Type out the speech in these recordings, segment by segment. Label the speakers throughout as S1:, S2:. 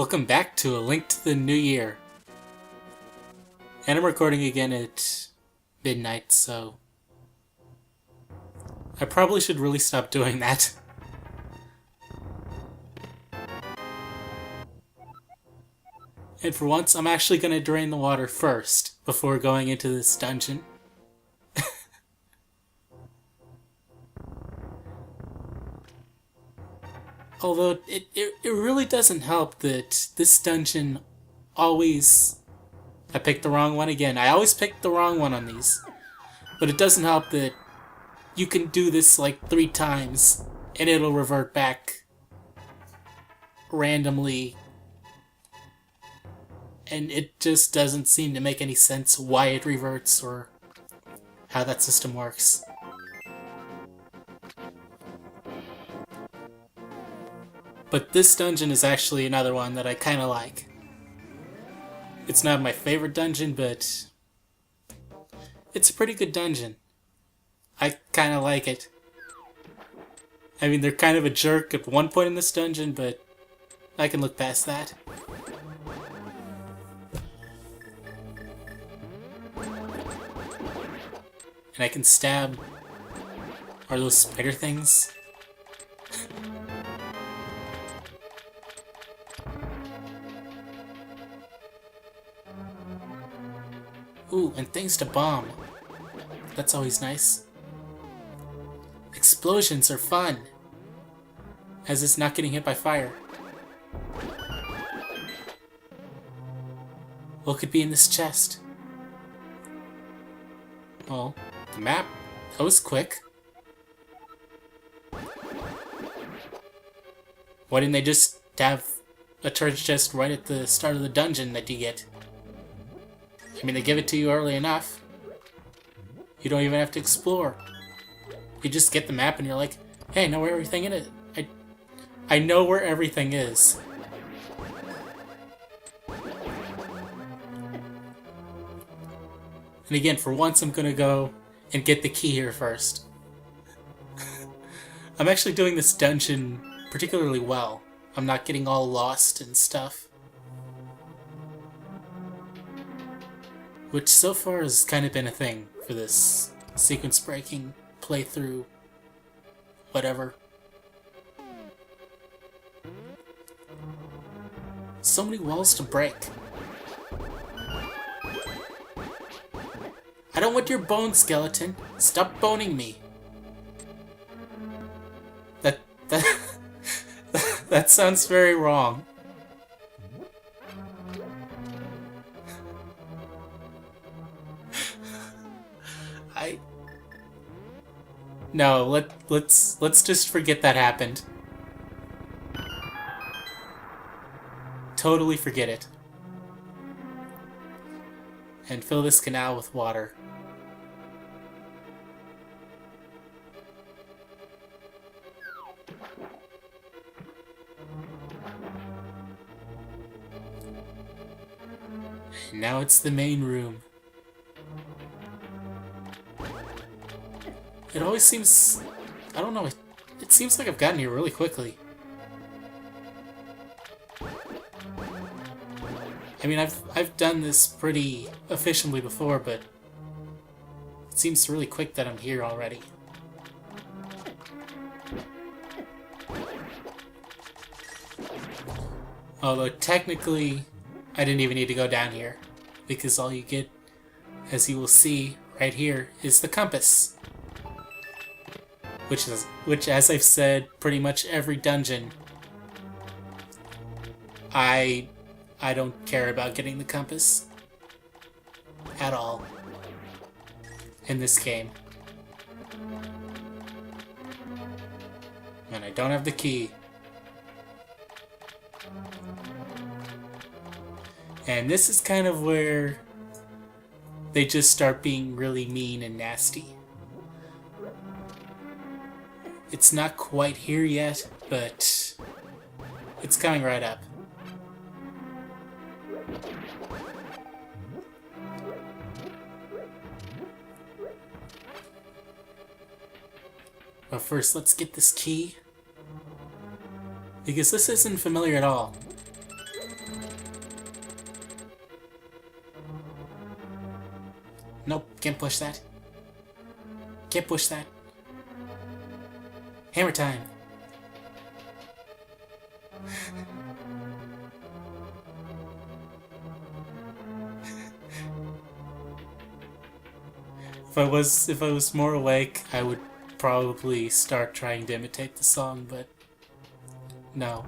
S1: Welcome back to A Link to the New Year. And I'm recording again at midnight, so I probably should really stop doing that. And for once, I'm actually going to drain the water first before going into this dungeon. Although it really doesn't help that this dungeon always... I picked the wrong one again. I always pick the wrong one on these. But it doesn't help that you can do this like 3 times and it'll revert back randomly. And it just doesn't seem to make any sense why it reverts or how that system works. But this dungeon is actually another one that I kind of like. It's not my favorite dungeon, but it's a pretty good dungeon. I kind of like it. I mean, they're kind of a jerk at one point in this dungeon, but I can look past that. And I can stab... Are those spider things? Ooh, and things to bomb. That's always nice. Explosions are fun, as it's not getting hit by fire. What could be in this chest? Well, the map. That was quick. Why didn't they just have a treasure chest right at the start of the dungeon that you get? I mean, they give it to you early enough. You don't even have to explore. You just get the map and you're like, hey, I know where everything in it. I know where everything is. And again, for once I'm gonna go and get the key here first. I'm actually doing this dungeon particularly well. I'm not getting all lost and stuff. Which so far has kind of been a thing for this sequence breaking playthrough, whatever. So many walls to break. I don't want your bone, skeleton. Stop boning me. That sounds very wrong. No, let's just forget that happened. Totally forget it. And fill this canal with water. And now it's the main room. It always seems... I don't know, it seems like I've gotten here really quickly. I mean, I've done this pretty efficiently before, but it seems really quick that I'm here already. Although technically, I didn't even need to go down here, because all you get, as you will see right here, is the compass. Which, as I've said, pretty much every dungeon, I don't care about getting the compass at all in this game. And I don't have the key. And this is kind of where they just start being really mean and nasty. It's not quite here yet, but it's coming right up. But first, let's get this key. Because this isn't familiar at all. Can't push that. Can't push that. Hammer time. If I was more awake, I would probably start trying to imitate the song, but no.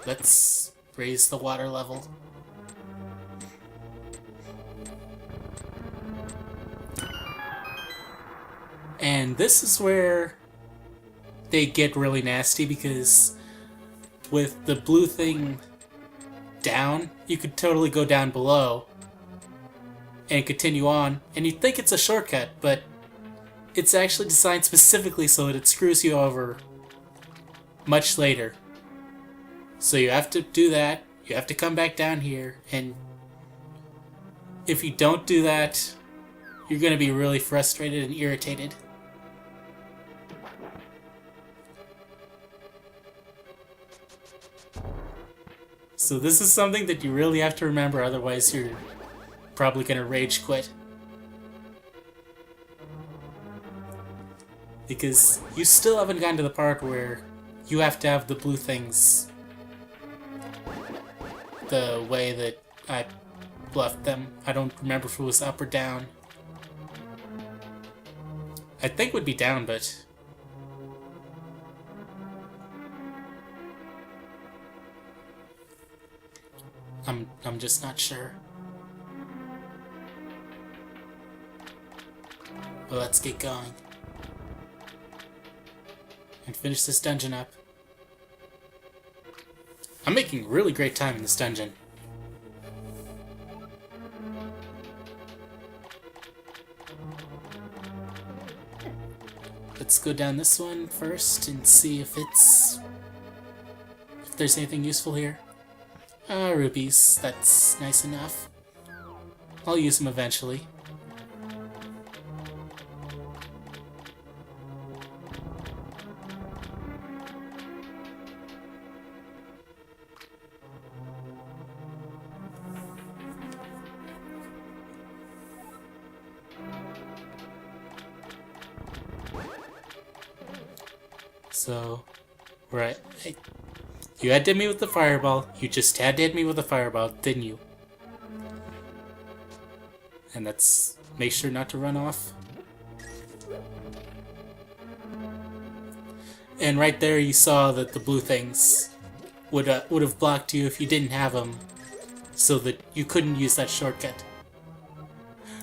S1: Let's raise the water level. And this is where they get really nasty, because with the blue thing down, you could totally go down below and continue on, and you'd think it's a shortcut, but it's actually designed specifically so that it screws you over much later. So you have to do that, you have to come back down here, and if you don't do that, you're going to be really frustrated and irritated. So this is something that you really have to remember, otherwise you're probably going to rage quit. Because you still haven't gotten to the part where you have to have the blue things the way that I left them. I don't remember if it was up or down. I think it would be down, but I'm just not sure. But let's get going and finish this dungeon up. I'm making really great time in this dungeon. Let's go down this one first and see if there's anything useful here. Rupees. That's nice enough. I'll use them eventually. So, right. Hey, you had to hit me with the fireball. You just had to hit me with the fireball, didn't you? And that's... make sure not to run off. And right there you saw that the blue things would have blocked you if you didn't have them, so that you couldn't use that shortcut.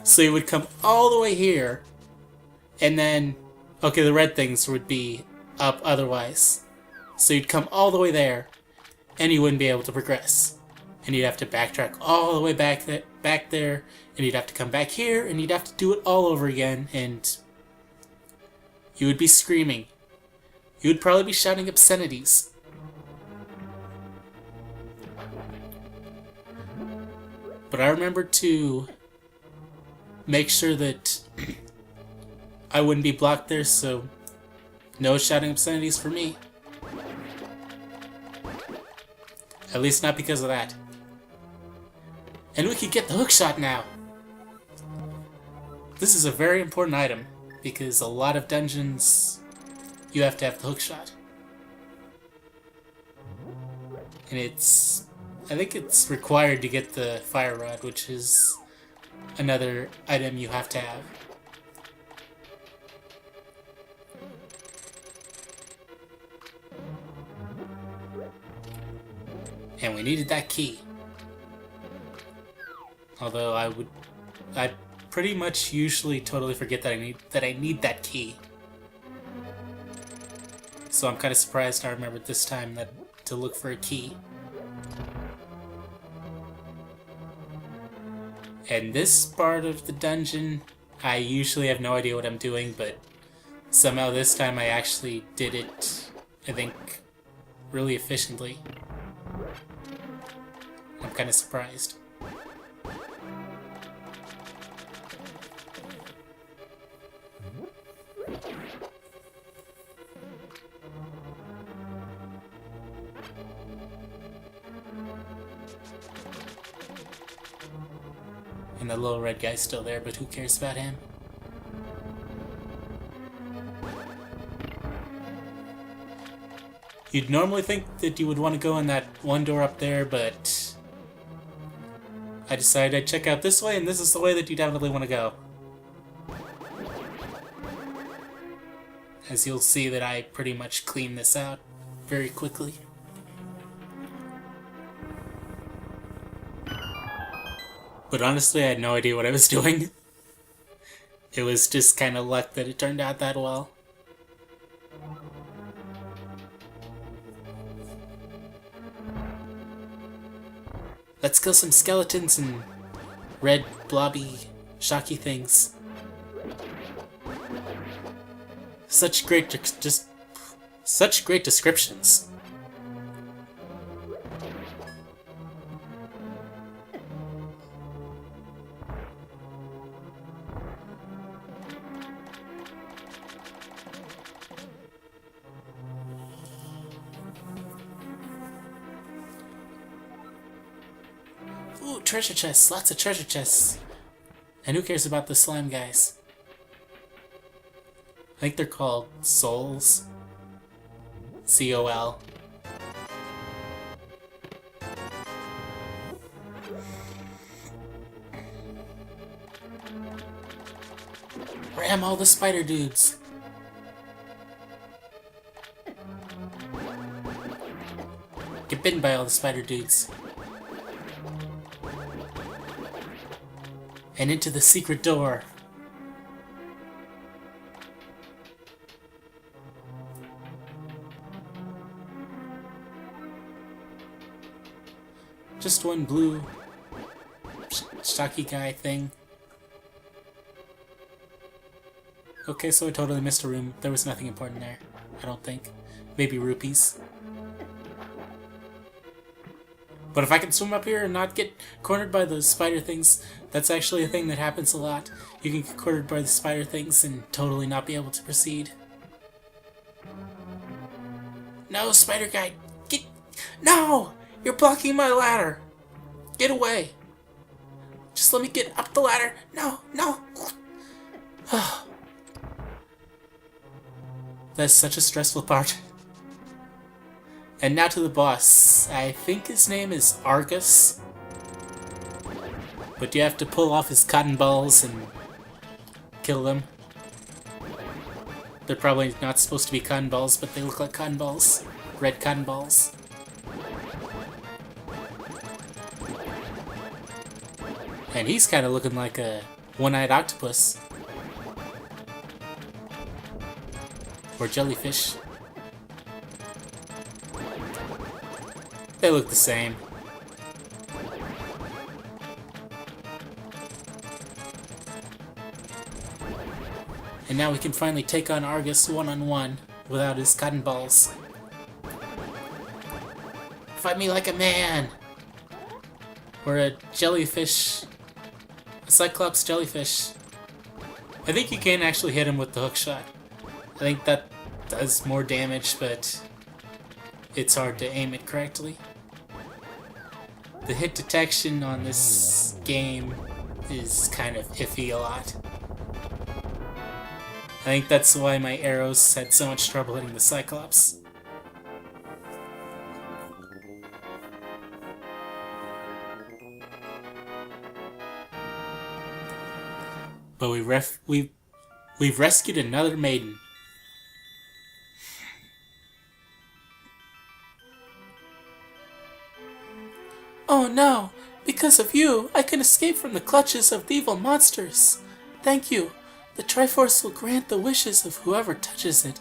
S1: So you would come all the way here, and then... okay, the red things would be up otherwise. So you'd come all the way there, and you wouldn't be able to progress. And you'd have to backtrack all the way back there, and you'd have to come back here, and you'd have to do it all over again, and you would be screaming. You would probably be shouting obscenities. But I remember to make sure that I wouldn't be blocked there, so no shouting obscenities for me. At least not because of that. And we can get the hookshot now! This is a very important item, because a lot of dungeons you have to have the hookshot. And I think it's required to get the fire rod, which is another item you have to have. And we needed that key. Although I pretty much usually totally forget that I need that key. So I'm kind of surprised I remembered this time to look for a key. And this part of the dungeon, I usually have no idea what I'm doing, but somehow this time I actually did it, I think, really efficiently. I'm kind of surprised. And the little red guy's still there, but who cares about him? You'd normally think that you would want to go in that one door up there, but I decided I'd check out this way, and this is the way that you definitely want to go. As you'll see that I pretty much cleaned this out very quickly. But honestly, I had no idea what I was doing. It was just kind of luck that it turned out that well. Let's kill some skeletons and red, blobby, shocky things. Such great descriptions. Ooh, treasure chests, lots of treasure chests. And who cares about the slime guys? I think they're called souls. C-O-L. Ram all the spider dudes. Get bitten by all the spider dudes. And into the secret door. Just one blue stocky guy thing. Okay, so I totally missed a room. There was nothing important there, I don't think. Maybe rupees. But if I can swim up here and not get cornered by those spider things, that's actually a thing that happens a lot. You can get cornered by the spider things and totally not be able to proceed. No, spider guy! Get... No! You're blocking my ladder! Get away! Just let me get up the ladder! No! No! That's such a stressful part. And now to the boss. I think his name is Argus. But you have to pull off his cotton balls and kill them. They're probably not supposed to be cotton balls, but they look like cotton balls. Red cotton balls. And he's kind of looking like a one-eyed octopus. Or jellyfish. They look the same. And now we can finally take on Argus one-on-one without his cotton balls. Fight me like a man! Or a jellyfish. A Cyclops jellyfish. I think you can actually hit him with the hook shot. I think that does more damage, but it's hard to aim it correctly. The hit detection on this game is kind of iffy a lot. I think that's why my arrows had so much trouble hitting the Cyclops. But we've rescued another maiden. Oh no! Because of you, I can escape from the clutches of the evil monsters. Thank you. The Triforce will grant the wishes of whoever touches it.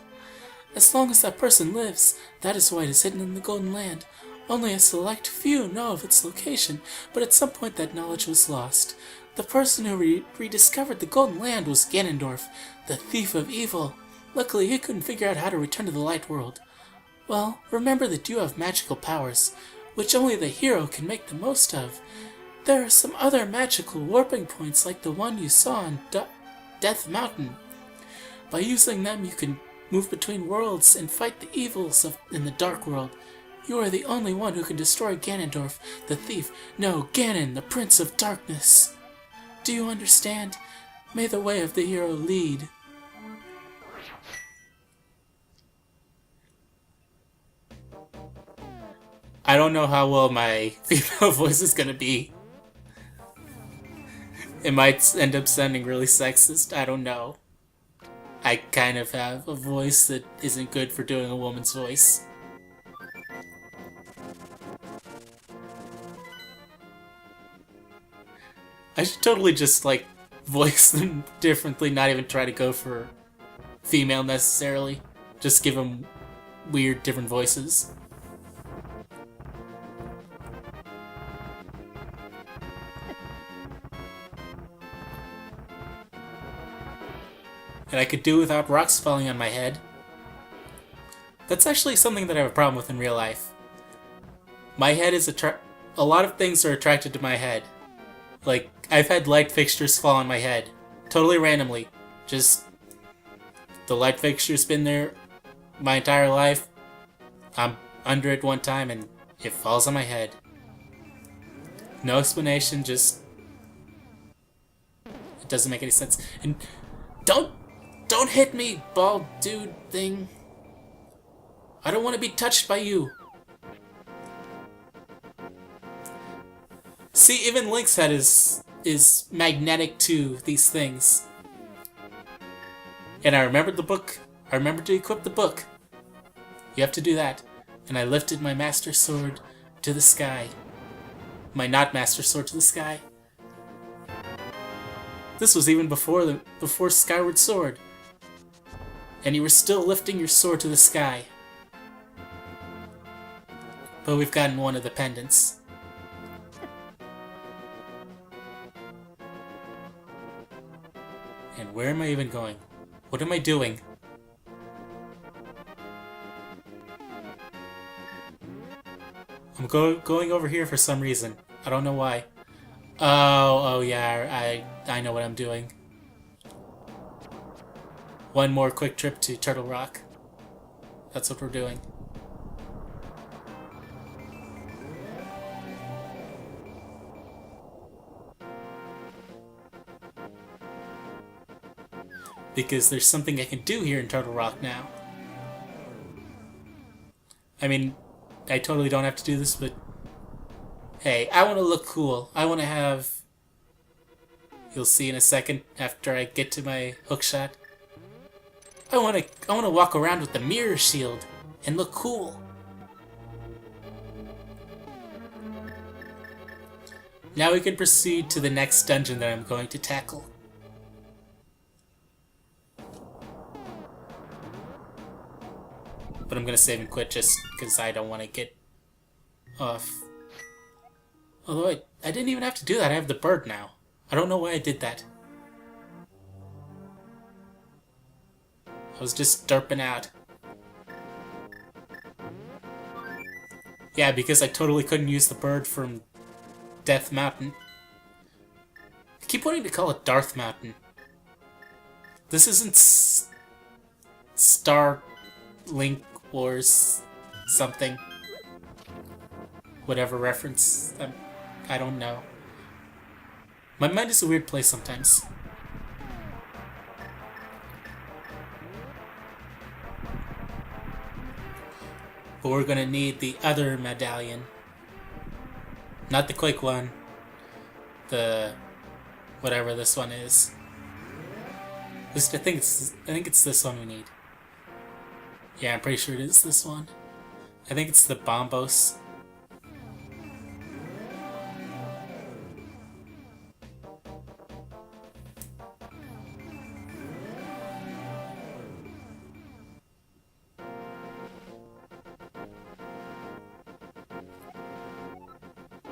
S1: As long as that person lives, that is why it is hidden in the Golden Land. Only a select few know of its location, but at some point that knowledge was lost. The person who rediscovered the Golden Land was Ganondorf, the thief of evil. Luckily, he couldn't figure out how to return to the Light World. Well, remember that you have magical powers, which only the hero can make the most of. There are some other magical warping points like the one you saw on Death Mountain. By using them, you can move between worlds and fight the evils in the Dark World. You are the only one who can destroy Ganondorf, the thief. No, Ganon, the Prince of Darkness. Do you understand? May the way of the hero lead. I don't know how well my female voice is gonna be. It might end up sounding really sexist, I don't know. I kind of have a voice that isn't good for doing a woman's voice. I should totally just, like, voice them differently, not even try to go for female necessarily. Just give them weird, different voices. And I could do without rocks falling on my head. That's actually something that I have a problem with in real life. My head is a lot of things are attracted to my head. Like, I've had light fixtures fall on my head. Totally randomly. Just, the light fixture's been there my entire life. I'm under it one time and it falls on my head. No explanation, just... It doesn't make any sense. And don't hit me, bald dude thing. I don't want to be touched by you. See, even Link's head is magnetic to these things. And I remembered the book. I remembered to equip the book. You have to do that. And I lifted my Master Sword to the sky. My not Master Sword to the sky. This was even before Skyward Sword. And you were still lifting your sword to the sky. But we've gotten one of the pendants. And where am I even going? What am I doing? I'm going over here for some reason. I don't know why. Oh yeah, I know what I'm doing. One more quick trip to Turtle Rock. That's what we're doing. Because there's something I can do here in Turtle Rock now. I mean, I totally don't have to do this, but... Hey, I want to look cool. I want to have... You'll see in a second after I get to my hookshot. I want to walk around with the mirror shield and look cool. Now we can proceed to the next dungeon that I'm going to tackle. But I'm going to save and quit just because I don't want to get off. Although I didn't even have to do that. I have the bird now. I don't know why I did that. I was just derping out. Yeah, because I totally couldn't use the bird from Death Mountain. I keep wanting to call it Darth Mountain. This isn't Star Link Wars something. Whatever reference. I don't know. My mind is a weird place sometimes. But we're gonna need the other medallion. Not the quick one. The... whatever this one is. At least I think it's this one we need. Yeah, I'm pretty sure it is this one. I think it's the Bombos.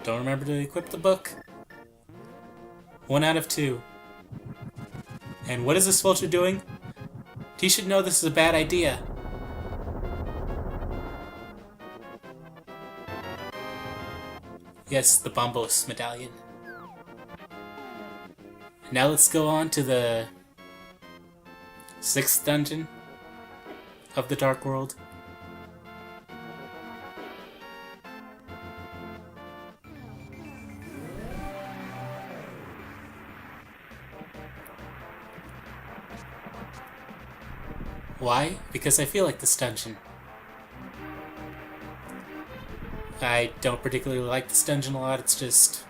S1: Don't remember to equip the book. 1 out of 2. And what is this vulture doing? He should know this is a bad idea. Yes, the Bombos medallion. Now let's go on to the 6th dungeon of the Dark World. Why? Because I feel like this dungeon. I don't particularly like this dungeon a lot, it's just...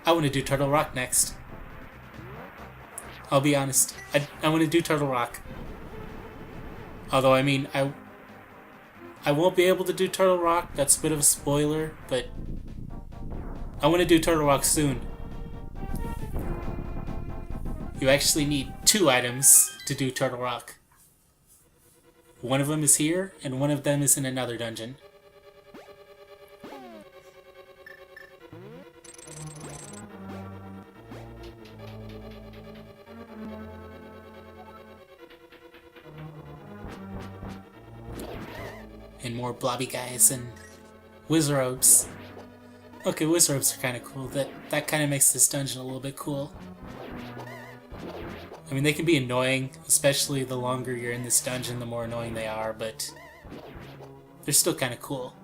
S1: I want to do Turtle Rock next. I'll be honest, I want to do Turtle Rock. Although, I mean, I won't be able to do Turtle Rock, that's a bit of a spoiler, but I want to do Turtle Rock soon. You actually need 2 items to do Turtle Rock. One of them is here, and one of them is in another dungeon. And more blobby guys and Wizardrobes. Okay, Wizardrobes are kind of cool. That kind of makes this dungeon a little bit cool. I mean, they can be annoying, especially the longer you're in this dungeon, the more annoying they are, but they're still kind of cool.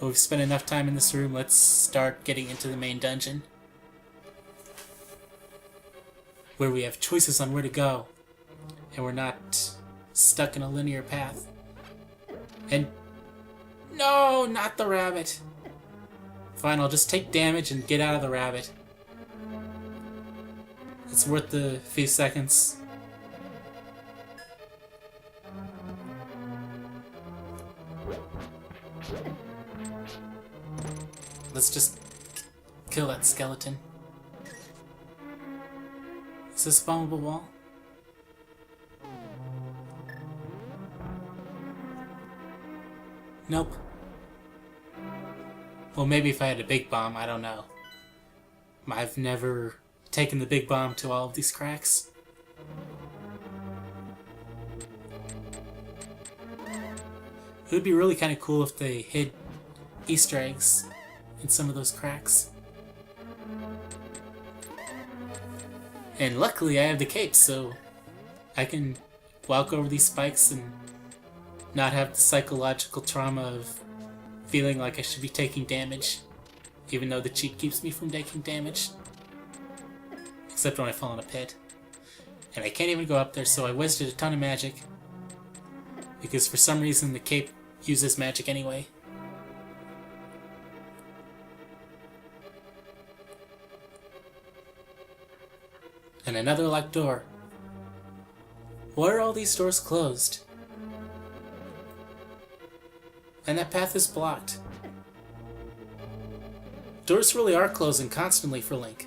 S1: But we've spent enough time in this room, let's start getting into the main dungeon, where we have choices on where to go, and we're not stuck in a linear path. And no, not the rabbit. Fine, I'll just take damage and get out of the rabbit. It's worth the few seconds. Let's just kill that skeleton. Is this a bombable wall? Nope. Well, maybe if I had a big bomb, I don't know. I've never taken the big bomb to all of these cracks. It would be really kind of cool if they hid Easter eggs in some of those cracks. And luckily I have the cape, so I can walk over these spikes and not have the psychological trauma of feeling like I should be taking damage, even though the cheat keeps me from taking damage. Except when I fall in a pit. And I can't even go up there, so I wasted a ton of magic. Because for some reason the cape uses magic anyway. And another locked door. Why are all these doors closed? And that path is blocked. Doors really are closing constantly for Link.